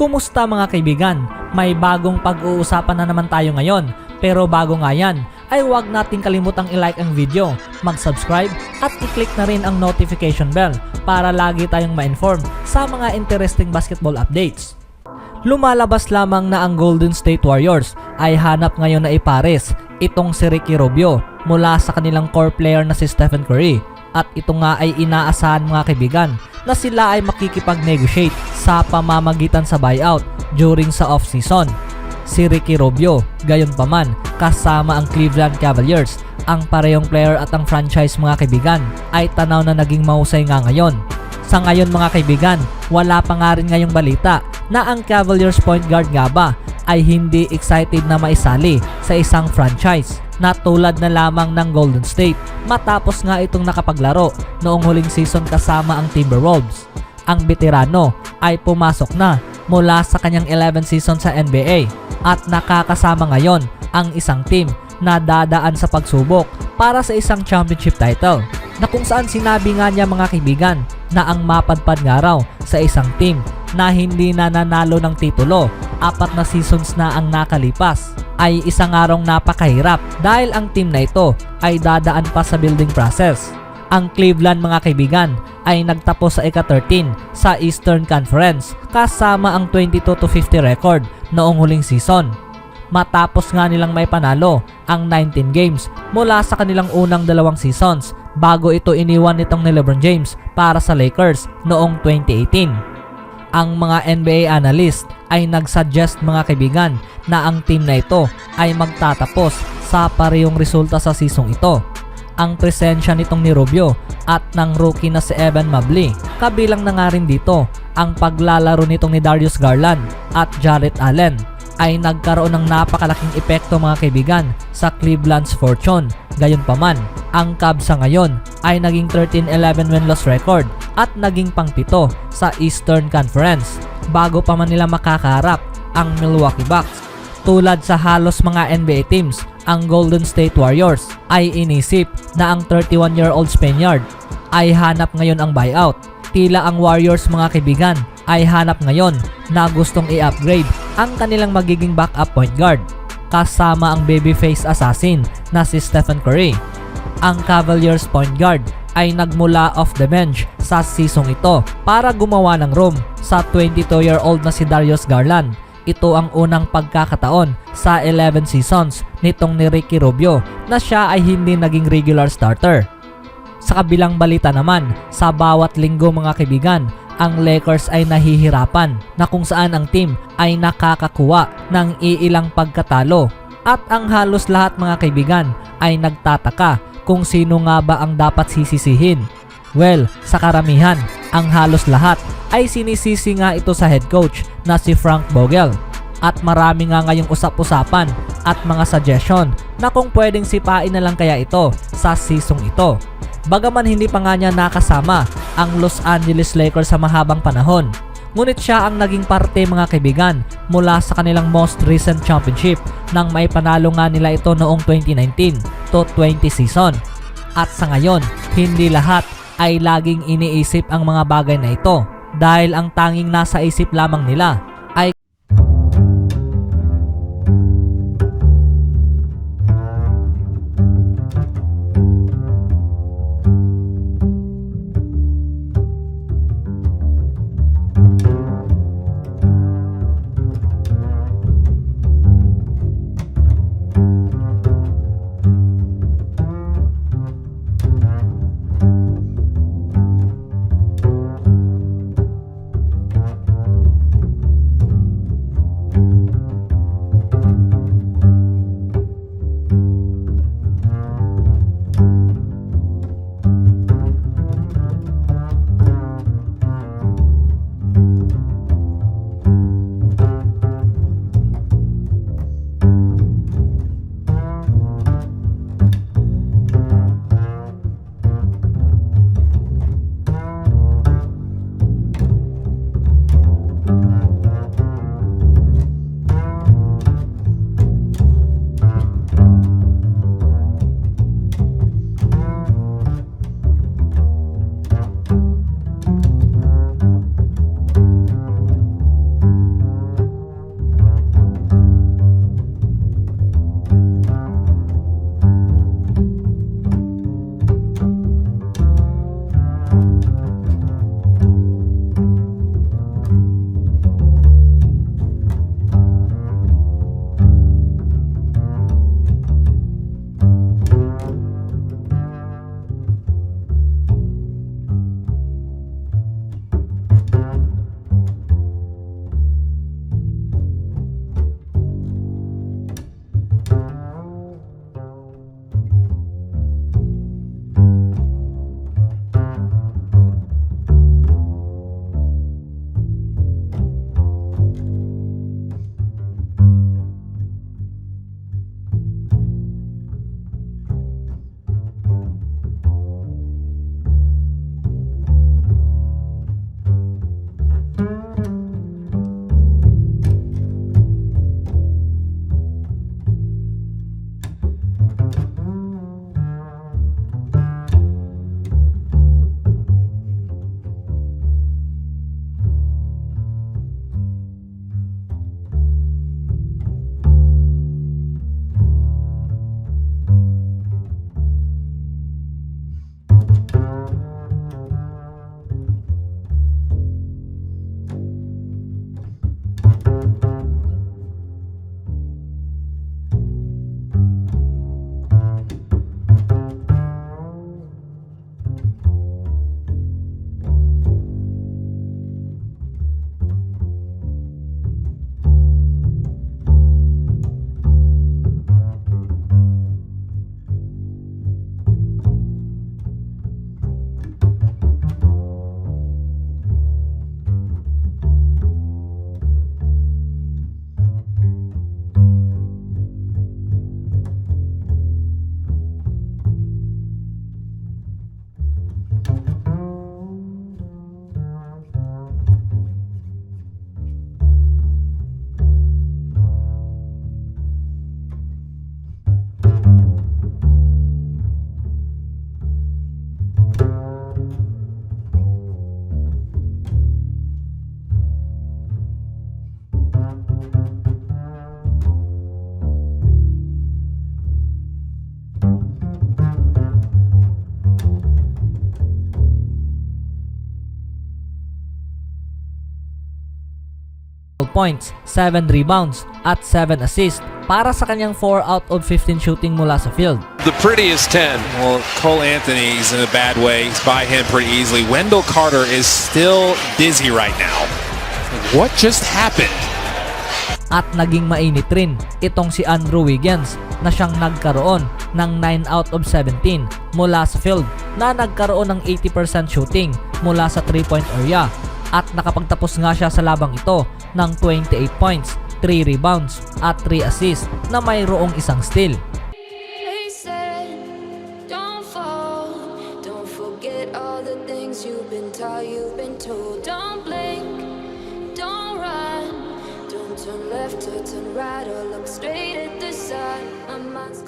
Kumusta mga kaibigan? May bagong pag-uusapan na naman tayo ngayon. Pero bago nga yan, ay huwag nating kalimutang i-like ang video, mag-subscribe at i-click na rin ang notification bell para lagi tayong ma-inform sa mga interesting basketball updates. Lumalabas lamang na ang Golden State Warriors ay hanap ngayon na ipares itong si Ricky Rubio mula sa kanilang core player na si Stephen Curry, at ito nga ay inaasahan mga kaibigan na sila ay makikipag-negotiate sa pamamagitan sa buyout during sa off-season. Si Ricky Rubio, gayunpaman, kasama ang Cleveland Cavaliers, ang parehong player at ang franchise mga kaibigan, ay tanaw na naging mahusay nga ngayon. Sa ngayon mga kaibigan, wala pa nga rin ngayong balita na ang Cavaliers point guard nga ba ay hindi excited na maisali sa isang franchise na tulad na lamang ng Golden State matapos nga itong nakapaglaro noong huling season kasama ang Timberwolves. Ang veterano ay pumasok na mula sa kanyang 11 season sa NBA at nakakasama ngayon ang isang team na dadaan sa pagsubok para sa isang championship title, na kung saan sinabi nga niya mga kaibigan na ang mapadpad nga raw sa isang team na hindi na nanalo ng titulo 4 na seasons na ang nakalipas ay isang arong napakahirap dahil ang team na ito ay dadaan pa sa building process. Ang Cleveland mga kaibigan ay nagtapos sa ika-13 sa Eastern Conference kasama ang 22-50 record noong huling season. Matapos nga nilang may panalo ang 19 games mula sa kanilang unang 2 seasons bago ito iniwan nitong ni LeBron James para sa Lakers noong 2018. Ang mga NBA analyst ay nagsuggest mga kaibigan na ang team na ito ay magtatapos sa parehong resulta sa seasong ito. Ang presensya nitong ni Rubio at ng rookie na si Evan Mobley, kabilang na nga rin dito ang paglalaro nitong ni Darius Garland at Jarrett Allen, ay nagkaroon ng napakalaking epekto mga kaibigan sa Cleveland's fortune. Gayunpaman, ang Cavs sa ngayon ay naging 13-11 win-loss record at naging pang-7 sa Eastern Conference bago pa man nila makakaharap ang Milwaukee Bucks. Tulad sa halos mga NBA teams, ang Golden State Warriors ay inisip na ang 31-year-old Spaniard ay hanap ngayon ang buyout. Tila ang Warriors mga kaibigan ay hanap ngayon na gustong i-upgrade ang kanilang magiging backup point guard kasama ang babyface assassin na si Stephen Curry. Ang Cavaliers point guard ay nagmula off the bench sa seasong ito para gumawa ng room sa 22-year-old na si Darius Garland. Ito ang unang pagkakataon sa 11 seasons nitong ni Ricky Rubio na siya ay hindi naging regular starter. Sa kabilang balita naman, sa bawat linggo mga kaibigan, ang Lakers ay nahihirapan na kung saan ang team ay nakakakuha ng iilang pagkatalo, at ang halos lahat mga kaibigan ay nagtataka kung sino nga ba ang dapat sisisihin. Well, sa karamihan, ang halos lahat ay sinisisi nga ito sa head coach na si Frank Vogel, at marami nga ngayong usap-usapan at mga suggestion na kung pwedeng sipain na lang kaya ito sa seasong ito. Bagaman hindi pa nga niya nakasama ang Los Angeles Lakers sa mahabang panahon, ngunit siya ang naging parte mga kaibigan mula sa kanilang most recent championship nang may panalo nga nila ito noong 2019-20 season. At sa ngayon, hindi lahat ay laging iniisip ang mga bagay na ito dahil ang tanging nasa isip lamang nila ay points, 7 rebounds, at 7 assists para sa kanyang 4 out of 15 shooting mula sa field. The prettiest 10. Well, Cole Anthony's in a bad way. He's by him pretty easily. Wendell Carter is still dizzy right now. What just happened? At naging mainit rin itong si Andrew Wiggins na siyang nagkaroon ng 9 out of 17 mula sa field na nagkaroon ng 80% shooting mula sa 3-point area at nakapagtapos nga siya sa labang ito ng 28 points, 3 rebounds at 3 assists na mayroong isang steal. They said, don't fall, don't forget all the things you've been taught, you've been told. Don't blink, don't run, don't turn left or turn right or look straight at the sun. My mind's